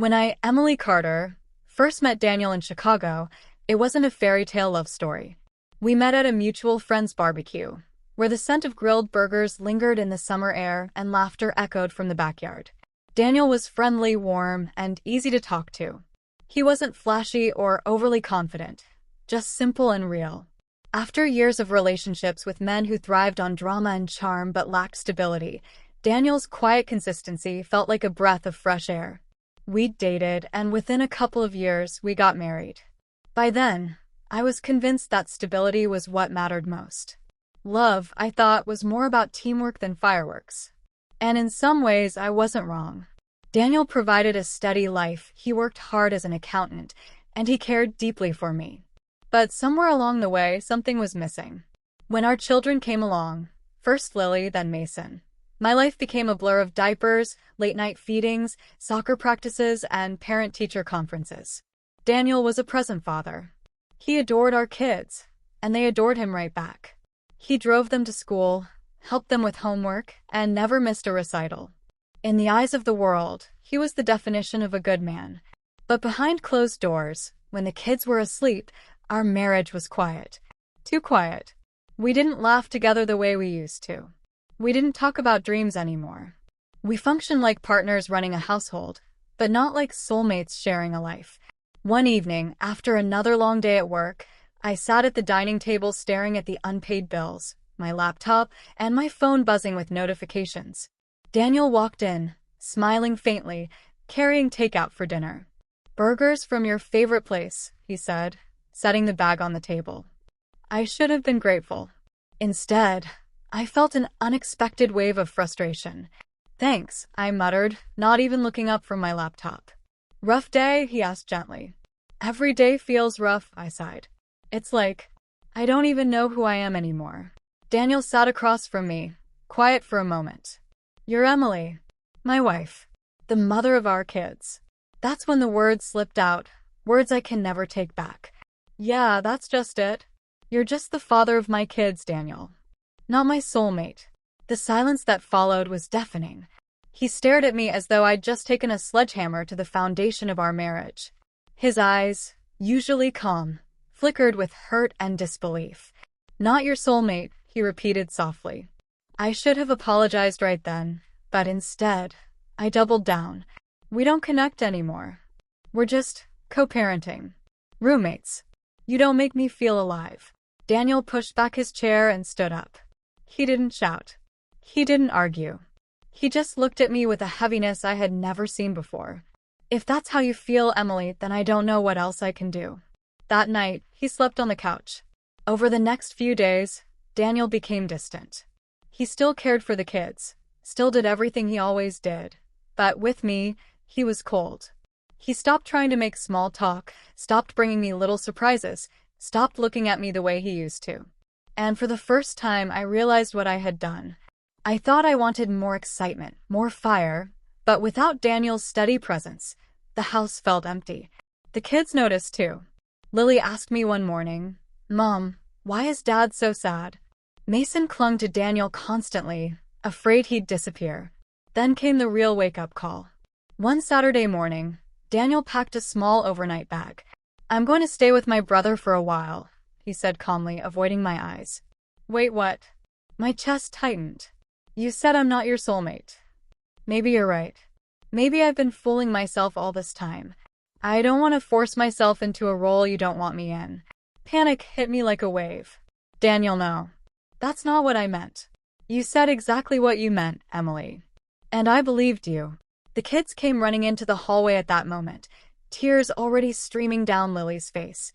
When Emily Carter, first met Daniel in Chicago, it wasn't a fairy tale love story. We met at a mutual friend's barbecue, where the scent of grilled burgers lingered in the summer air and laughter echoed from the backyard. Daniel was friendly, warm, and easy to talk to. He wasn't flashy or overly confident, just simple and real. After years of relationships with men who thrived on drama and charm but lacked stability, Daniel's quiet consistency felt like a breath of fresh air. We dated, and within a couple of years, we got married. By then, I was convinced that stability was what mattered most. Love, I thought, was more about teamwork than fireworks. And in some ways, I wasn't wrong. Daniel provided a steady life, he worked hard as an accountant, and he cared deeply for me. But somewhere along the way, something was missing. When our children came along, first Lily, then Mason, my life became a blur of diapers, late-night feedings, soccer practices, and parent-teacher conferences. Daniel was a present father. He adored our kids, and they adored him right back. He drove them to school, helped them with homework, and never missed a recital. In the eyes of the world, he was the definition of a good man. But behind closed doors, when the kids were asleep, our marriage was quiet. Too quiet. We didn't laugh together the way we used to. We didn't talk about dreams anymore. We functioned like partners running a household, but not like soulmates sharing a life. One evening, after another long day at work, I sat at the dining table staring at the unpaid bills, my laptop, and my phone buzzing with notifications. Daniel walked in, smiling faintly, carrying takeout for dinner. "Burgers from your favorite place," he said, setting the bag on the table. I should have been grateful. Instead, I felt an unexpected wave of frustration. "Thanks," I muttered, not even looking up from my laptop. "Rough day?" he asked gently. "Every day feels rough," I sighed. "It's like, I don't even know who I am anymore." Daniel sat across from me, quiet for a moment. "You're Emily, my wife, the mother of our kids." That's when the words slipped out, words I can never take back. "Yeah, that's just it. You're just the father of my kids, Daniel. Not my soulmate." The silence that followed was deafening. He stared at me as though I'd just taken a sledgehammer to the foundation of our marriage. His eyes, usually calm, flickered with hurt and disbelief. "Not your soulmate," he repeated softly. I should have apologized right then, but instead, I doubled down. "We don't connect anymore. We're just co-parenting. Roommates. You don't make me feel alive." Daniel pushed back his chair and stood up. He didn't shout. He didn't argue. He just looked at me with a heaviness I had never seen before. "If that's how you feel, Emily, then I don't know what else I can do." That night, he slept on the couch. Over the next few days, Daniel became distant. He still cared for the kids, still did everything he always did. But with me, he was cold. He stopped trying to make small talk, stopped bringing me little surprises, stopped looking at me the way he used to. And for the first time, I realized what I had done. I thought I wanted more excitement, more fire, but without Daniel's steady presence, the house felt empty. The kids noticed too. Lily asked me one morning, "Mom, why is Dad so sad?" Mason clung to Daniel constantly, afraid he'd disappear. Then came the real wake-up call. One Saturday morning, Daniel packed a small overnight bag. "I'm going to stay with my brother for a while," he said calmly, avoiding my eyes. "Wait, what?" My chest tightened. "You said I'm not your soulmate." "Maybe you're right. Maybe I've been fooling myself all this time. I don't want to force myself into a role you don't want me in." Panic hit me like a wave. "Daniel, no. That's not what I meant." "You said exactly what you meant, Emily. And I believed you." The kids came running into the hallway at that moment, tears already streaming down Lily's face.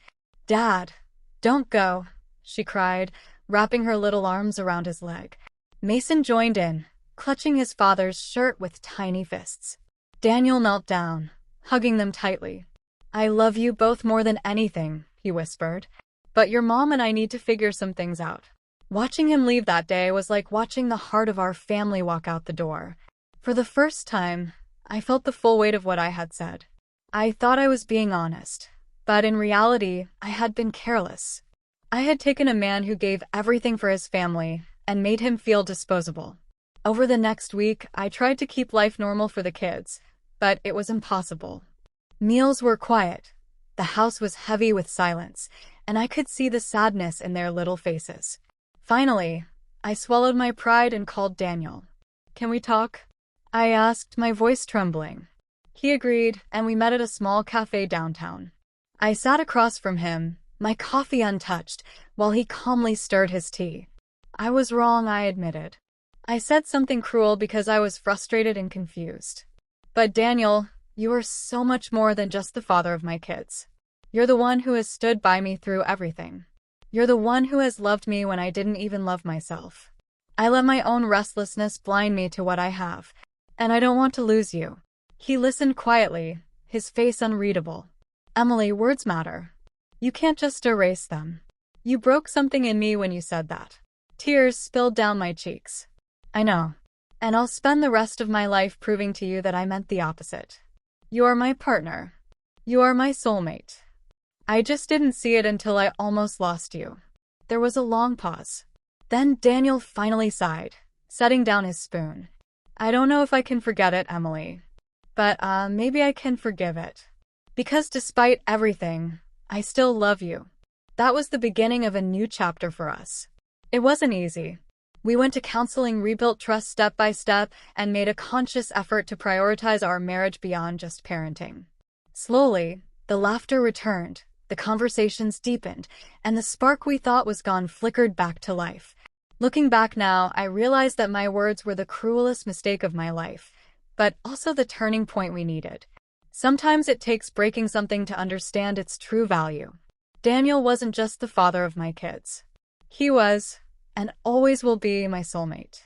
"Dad, don't go," she cried, wrapping her little arms around his leg. Mason joined in, clutching his father's shirt with tiny fists. Daniel knelt down, hugging them tightly. "I love you both more than anything," he whispered. "But your mom and I need to figure some things out." Watching him leave that day was like watching the heart of our family walk out the door. For the first time, I felt the full weight of what I had said. I thought I was being honest, but in reality, I had been careless. I had taken a man who gave everything for his family and made him feel disposable. Over the next week, I tried to keep life normal for the kids, but it was impossible. Meals were quiet. The house was heavy with silence, and I could see the sadness in their little faces. Finally, I swallowed my pride and called Daniel. "Can we talk?" I asked, my voice trembling. He agreed, and we met at a small cafe downtown. I sat across from him, my coffee untouched, while he calmly stirred his tea. I was wrong, I admitted. I said something cruel because I was frustrated and confused. But Daniel, you are so much more than just the father of my kids. You're the one who has stood by me through everything. You're the one who has loved me when I didn't even love myself. I let my own restlessness blind me to what I have, and I don't want to lose you. He listened quietly, his face unreadable. Emily, words matter. You can't just erase them. You broke something in me when you said that. Tears spilled down my cheeks. I know. And I'll spend the rest of my life proving to you that I meant the opposite. You are my partner. You are my soulmate. I just didn't see it until I almost lost you. There was a long pause. Then Daniel finally sighed, setting down his spoon. I don't know if I can forget it, Emily. But, maybe I can forgive it. Because despite everything, I still love you. That was the beginning of a new chapter for us. It wasn't easy. We went to counseling, rebuilt trust step by step, and made a conscious effort to prioritize our marriage beyond just parenting. Slowly, the laughter returned, the conversations deepened, and the spark we thought was gone flickered back to life. Looking back now, I realized that my words were the cruelest mistake of my life, but also the turning point we needed. Sometimes it takes breaking something to understand its true value. Daniel wasn't just the father of my kids. He was, and always will be, my soulmate.